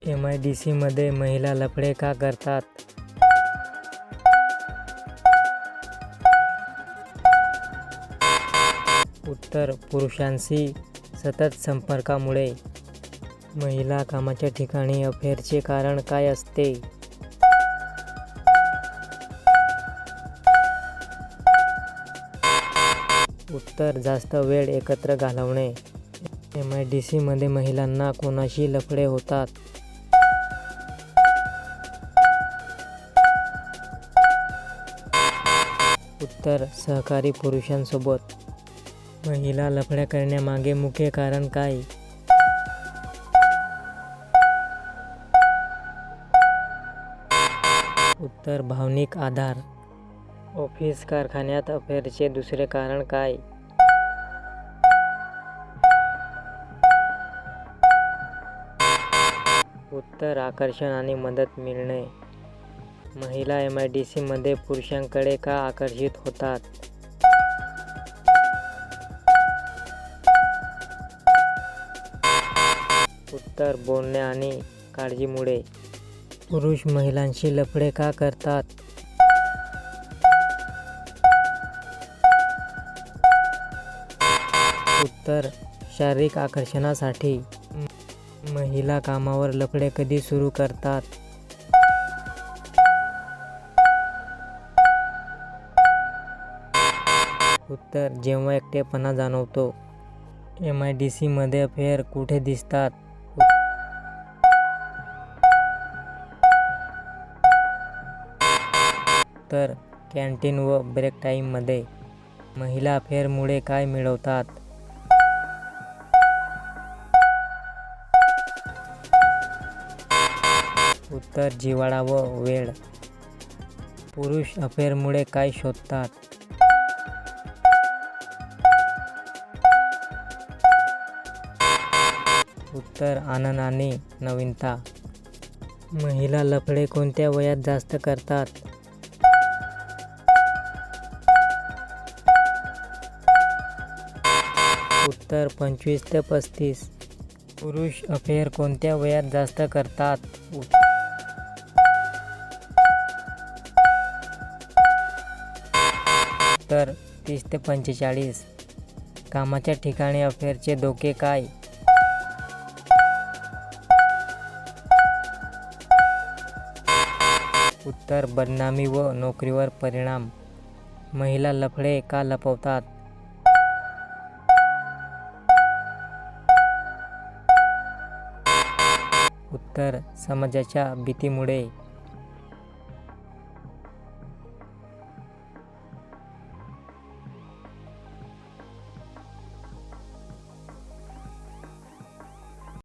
MIDC मध्ये महिला लफडे का करतात? उत्तर: पुरुषांशी सतत संपर्कामुळे. महिला कामाच्या ठिकाणी अफेअरचे कारण काय असते? उत्तर: जास्त वेळ एकत्र घालवणे. MIDC मध्ये महिलांना कोणाशी लफडे होतात? उत्तर: सहकारी पुरुषांसोबत. महिला लफड्या करण्यामागे मुख्य कारण काय? उत्तर: भावनिक आधार. ऑफिस कारखान्यात अफेअरचे दुसरे कारण काय? उत्तर: आकर्षण आणि मदत मिळणे. महिला MIDC मध्ये पुरुषांकडे का आकर्षित होतात? उत्तर: बोलणे आणि काळजीमुळे. पुरुष महिलांशी लफडे का करतात? उत्तर: शारीरिक आकर्षणासाठी. महिला कामावर लफडे कधी सुरू करतात? उत्तर: जेव्हा एकटेपणा जाणवतो. MIDC मध्ये अफेअर कुठे दिसतात? उत्तर: कॅन्टीन व ब्रेक टाईममध्ये. महिला अफेअरमुळे काय मिळवतात? उत्तर: जिव्हाळा व वेळ. पुरुष अफेअरमुळे काय शोधतात? उत्तर: आनंद आणि नवीनता. महिला लफडे कोणत्या वयात जास्त करतात? उत्तर: 25 ते 35. पुरुष अफेअर कोणत्या वयात जास्त करतात? उत्तर: 30 ते 45. कामाच्या ठिकाणी अफेअरचे धोके काय? उत्तर: बदनामी व नोकरीवर परिणाम. महिला लफडे का लपवतात? उत्तर: समाजाच्या भीतीमुळे.